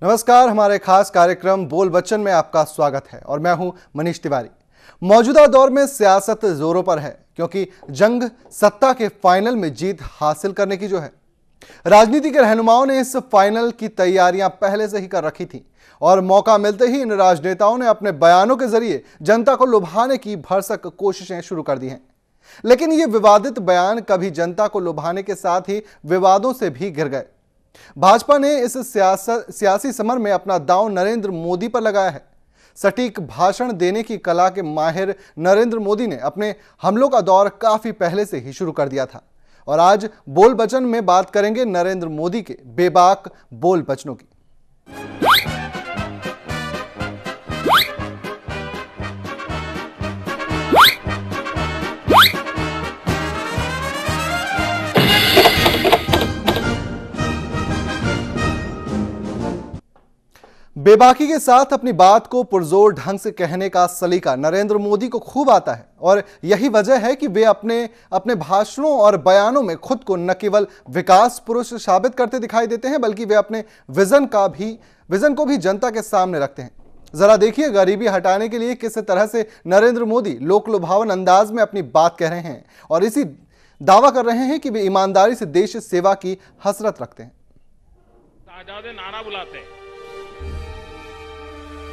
नमस्कार, हमारे खास कार्यक्रम बोल बच्चन में आपका स्वागत है और मैं हूं मनीष तिवारी। मौजूदा दौर में सियासत जोरों पर है क्योंकि जंग सत्ता के फाइनल में जीत हासिल करने की जो है। राजनीति के रहनुमाओं ने इस फाइनल की तैयारियां पहले से ही कर रखी थी और मौका मिलते ही इन राजनेताओं ने अपने बयानों के जरिए जनता को लुभाने की भरसक कोशिशें शुरू कर दी हैं। लेकिन ये विवादित बयान कभी जनता को लुभाने के साथ ही विवादों से भी घिर गए। भाजपा ने इस सियासी समर में अपना दांव नरेंद्र मोदी पर लगाया है। सटीक भाषण देने की कला के माहिर नरेंद्र मोदी ने अपने हमलों का दौर काफी पहले से ही शुरू कर दिया था और आज बोल बचन में बात करेंगे नरेंद्र मोदी के बेबाक बोल बचनों की। बेबाकी के साथ अपनी बात को पुरजोर ढंग से कहने का सलीका नरेंद्र मोदी को खूब आता है और यही वजह है कि वे अपने भाषणों और बयानों में खुद को न केवल विकास पुरुष साबित करते दिखाई देते हैं बल्कि वे अपने विजन को भी जनता के सामने रखते हैं। जरा देखिए गरीबी हटाने के लिए किस तरह से नरेंद्र मोदी लोक लुभावन अंदाज में अपनी बात कह रहे हैं और इसी दावा कर रहे हैं कि वे ईमानदारी से देश सेवा की हसरत रखते हैं। नारा बुलाते हैं,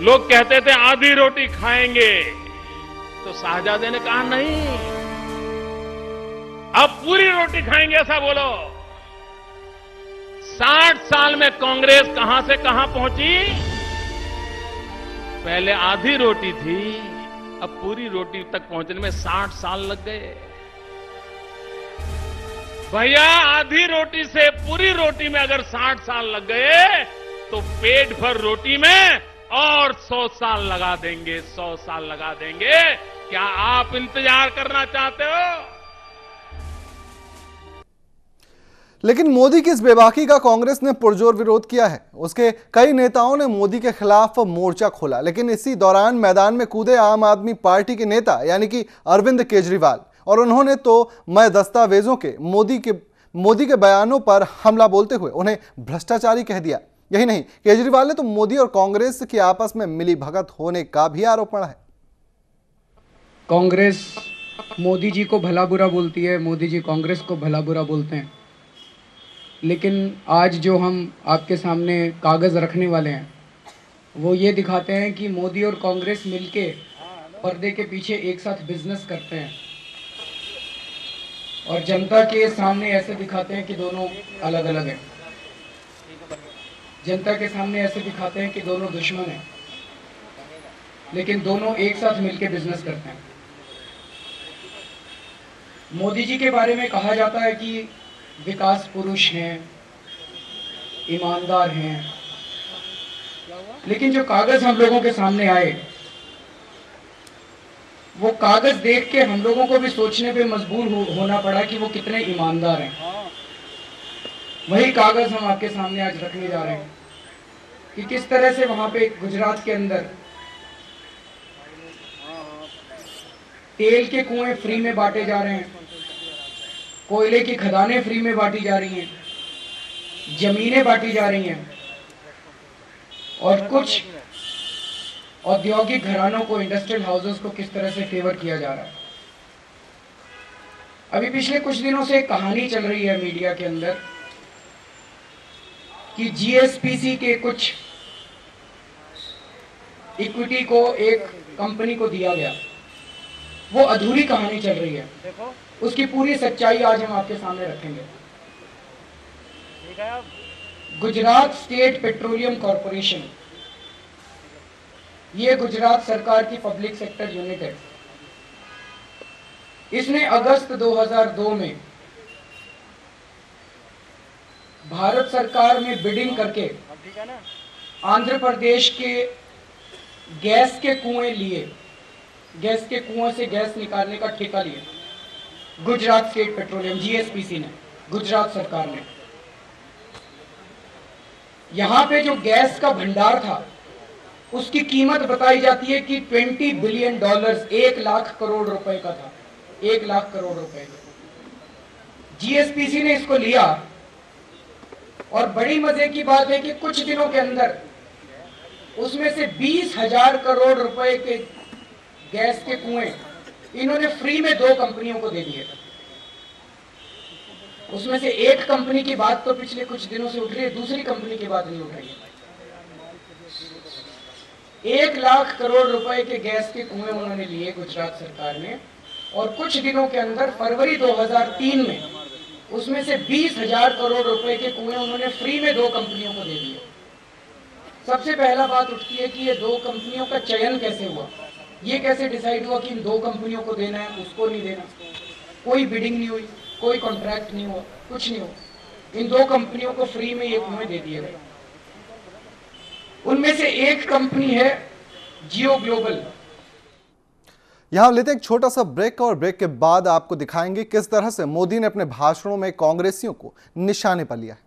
लोग कहते थे आधी रोटी खाएंगे, तो शाहजादे ने कहा नहीं, अब पूरी रोटी खाएंगे ऐसा बोलो। 60 साल में कांग्रेस कहां से कहां पहुंची। पहले आधी रोटी थी, अब पूरी रोटी तक पहुंचने में 60 साल लग गए। भैया आधी रोटी से पूरी रोटी में अगर 60 साल लग गए तो पेट भर रोटी में और 100 साल लगा देंगे, 100 साल लगा देंगे। क्या आप इंतजार करना चाहते हो? लेकिन मोदी की इस बेबाकी का कांग्रेस ने पुरजोर विरोध किया है। उसके कई नेताओं ने मोदी के खिलाफ मोर्चा खोला, लेकिन इसी दौरान मैदान में कूदे आम आदमी पार्टी के नेता यानी कि अरविंद केजरीवाल और उन्होंने तो मैं दस्तावेजों के मोदी के बयानों पर हमला बोलते हुए उन्हें भ्रष्टाचारी कह दिया। यही नहीं, केजरीवाल ने तो मोदी और कांग्रेस की आपस में मिली भगत होने का भी आरोप लगाया है। कांग्रेस मोदी जी को भला बुरा बोलती है, मोदी जी कांग्रेस को भला बुरा बोलते हैं, लेकिन आज जो हम आपके सामने कागज़ रखने वाले हैं वो ये दिखाते हैं कि मोदी और कांग्रेस मिलके पर्दे के पीछे एक साथ बिजनेस करते हैं और जनता के सामने ऐसे दिखाते हैं कि दोनों अलग अलग हैं। जनता के सामने ऐसे दिखाते हैं कि दोनों दुश्मन हैं, लेकिन दोनों एक साथ मिलकर बिजनेस करते हैं। मोदी जी के बारे में कहा जाता है कि विकास पुरुष हैं, ईमानदार हैं, लेकिन जो कागज हम लोगों के सामने आए वो कागज देख के हम लोगों को भी सोचने पे मजबूर होना पड़ा कि वो कितने ईमानदार हैं। वही कागज हम आपके सामने आज रखने जा रहे हैं कि किस तरह से वहां पे गुजरात के अंदर तेल के कुएं फ्री में बांटे जा रहे हैं, कोयले की खदानें फ्री में बांटी जा रही हैं, जमीनें बांटी जा रही हैं और कुछ औद्योगिक घरानों को, इंडस्ट्रियल हाउसेस को किस तरह से फेवर किया जा रहा है। अभी पिछले कुछ दिनों से एक कहानी चल रही है मीडिया के अंदर कि जीएसपीसी के कुछ इक्विटी को एक कंपनी को दिया गया। वो अधूरी कहानी चल रही है, उसकी पूरी सच्चाई आज हम आपके सामने रखेंगे। गुजरात स्टेट पेट्रोलियम कॉरपोरेशन, ये गुजरात सरकार की पब्लिक सेक्टर यूनिट है। इसने अगस्त 2002 में भारत सरकार में बिडिंग करके आंध्र प्रदेश के गैस के कुएं लिए, गैस के कुएं से गैस निकालने का ठेका लिया। गुजरात स्टेट पेट्रोलियम जीएसपीसी ने, गुजरात सरकार ने। यहां पे जो गैस का भंडार था उसकी कीमत बताई जाती है कि $20 बिलियन, 1 लाख करोड़ रुपए का था, 1 लाख करोड़ रुपए। जीएसपीसी ने इसको लिया और बड़ी मजे की बात है कि कुछ दिनों के अंदर उसमें से 20,000 करोड़ रुपए के गैस के कुएं इन्होंने फ्री में 2 कंपनियों को दे दिए। उसमें से एक कंपनी की बात तो पिछले कुछ दिनों से उठ रही है, दूसरी कंपनी की बात नहीं उठ रही है। 1 लाख करोड़ रुपए के गैस के कुएं उन्होंने लिए गुजरात सरकार ने, और कुछ दिनों के अंदर फरवरी 2003 में उसमें से 20,000 करोड़ रुपए के कुएं उन्होंने फ्री में 2 कंपनियों को दे दिए। सबसे पहला बात उठती है कि ये 2 कंपनियों का चयन कैसे हुआ, ये कैसे डिसाइड हुआ कि इन 2 कंपनियों को देना है, उसको नहीं देना। कोई बिडिंग नहीं हुई, कोई कॉन्ट्रैक्ट नहीं हुआ, कुछ नहीं हुआ। इन 2 कंपनियों को फ्री में ये कुएं दे दिए गए। उनमें से एक कंपनी है जियो ग्लोबल। यहां लेते एक छोटा सा ब्रेक, और ब्रेक के बाद आपको दिखाएंगे किस तरह से मोदी ने अपने भाषणों में कांग्रेसियों को निशाने पर लिया है।